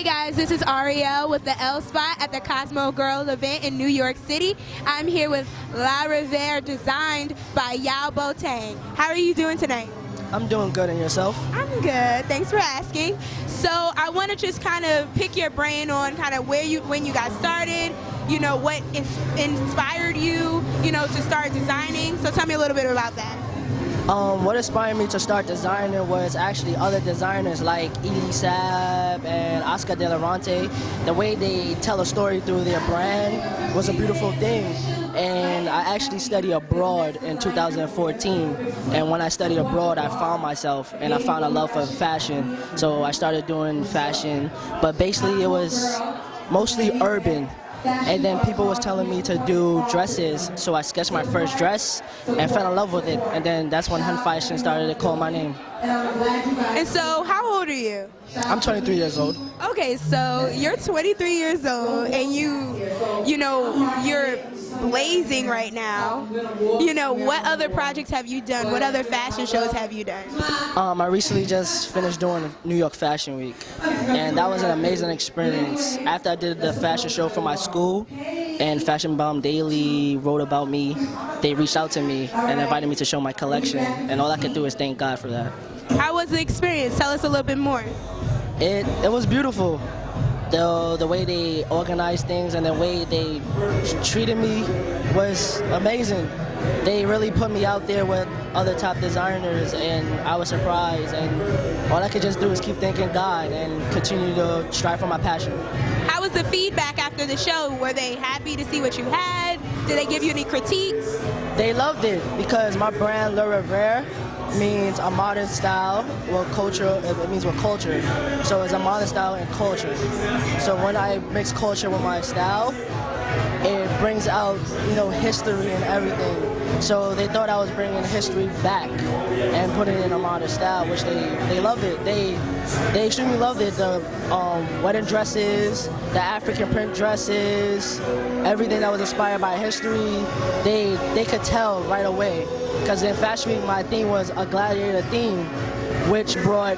guys, this is Arielle with the L Spot at the Cosmo Girl event in New York City. I'm here with La Rever, designed by Yao Boateng. How are you doing tonight? I'm doing good, and yourself? I'm good, thanks for asking. So I want to just kind of pick your brain on kind of when you got started, you know, what inspired you, you know, to start designing. So tell me a little bit about that. What inspired me to start designing was actually other designers like Edie Sab and Oscar De La Rente. The way they tell a story through their brand was a beautiful thing. And I actually studied abroad in 2014. And when I studied abroad, I found myself and I found a love for fashion. So I started doing fashion, but basically it was mostly urban. And then people was telling me to do dresses, so I sketched my first dress and fell in love with it. And then that's when Hun Fashion started to call my name. And so, how old are you? I'm 23 years old. Okay, so you're 23 years old, and you know, you're blazing right now. You know, what other projects have you done? What other fashion shows have you done? I recently just finished doing New York Fashion Week, and that was an amazing experience. After I did the fashion show for my school, and Fashion Bomb Daily wrote about me, they reached out to me and invited me to show my collection, and all I could do is thank God for that. How was the experience? Tell us a little bit more. It was beautiful. The way they organized things and the way they treated me was amazing. They really put me out there with other top designers, and I was surprised, and all I could just do is keep thanking God and continue to strive for my passion. How was the feedback after the show? Were they happy to see what you had? Did they give you any critiques? They loved it because my brand, Le Rever, means a modern style, well, culture, it means with culture. So it's a modern style and culture. So when I mix culture with my style, it brings out, you know, history and everything. So they thought I was bringing history back and putting it in a modern style, which they loved it. They extremely loved it. The wedding dresses, the African print dresses, everything that was inspired by history, they could tell right away. Because in Fashion Week, my theme was a gladiator theme, which brought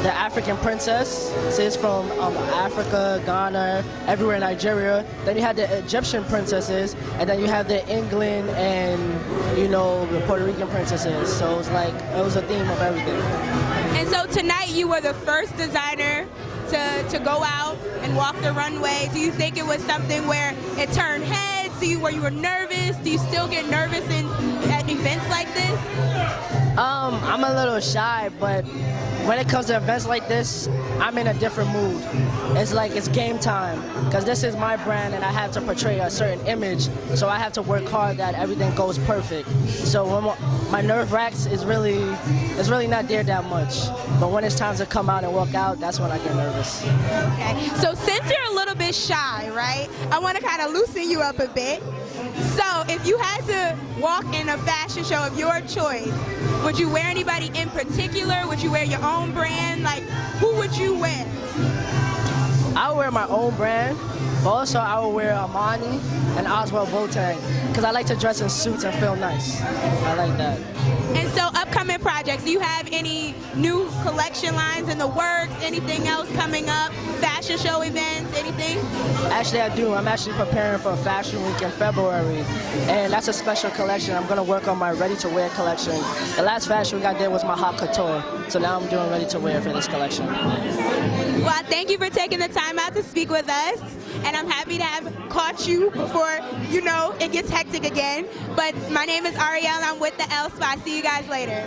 the African princesses from Africa, Ghana, everywhere in Nigeria. Then you had the Egyptian princesses, and then you have the England and, you know, the Puerto Rican princesses. So it was like, it was a theme of everything. And so tonight you were the first designer to go out and walk the runway. Do you think it was something where it turned heads? Where you were nervous? Do you still get nervous at events like this? I'm a little shy, but when it comes to events like this, I'm in a different mood. It's like it's game time, because this is my brand and I have to portray a certain image, so I have to work hard that everything goes perfect. So when my nerve racks is really not there that much, but when it's time to come out and walk out, that's when I get nervous. Okay, so since you're a little bit shy, right, I want to kind of loosen you up a bit. So if you had to walk in a fashion show of your choice, would you wear anybody in particular? Would you wear your own brand? Like, who would you wear? I would wear my own brand, but also I would wear Armani and Oswald Boateng, because I like to dress in suits and feel nice. I like that. And so upcoming projects, do you have any new collection lines in the works? Anything else coming up? Fashion show events, anything? Actually, I do. I'm actually preparing for Fashion Week in February, and that's a special collection. I'm going to work on my ready-to-wear collection. The last Fashion Week I did was my haute couture, so now I'm doing ready-to-wear for this collection. Well, thank you for taking the time out to speak with us, and I'm happy to have caught you before, you know, it gets hectic again. But my name is Arielle, and I'm with the L Spot. See you guys later.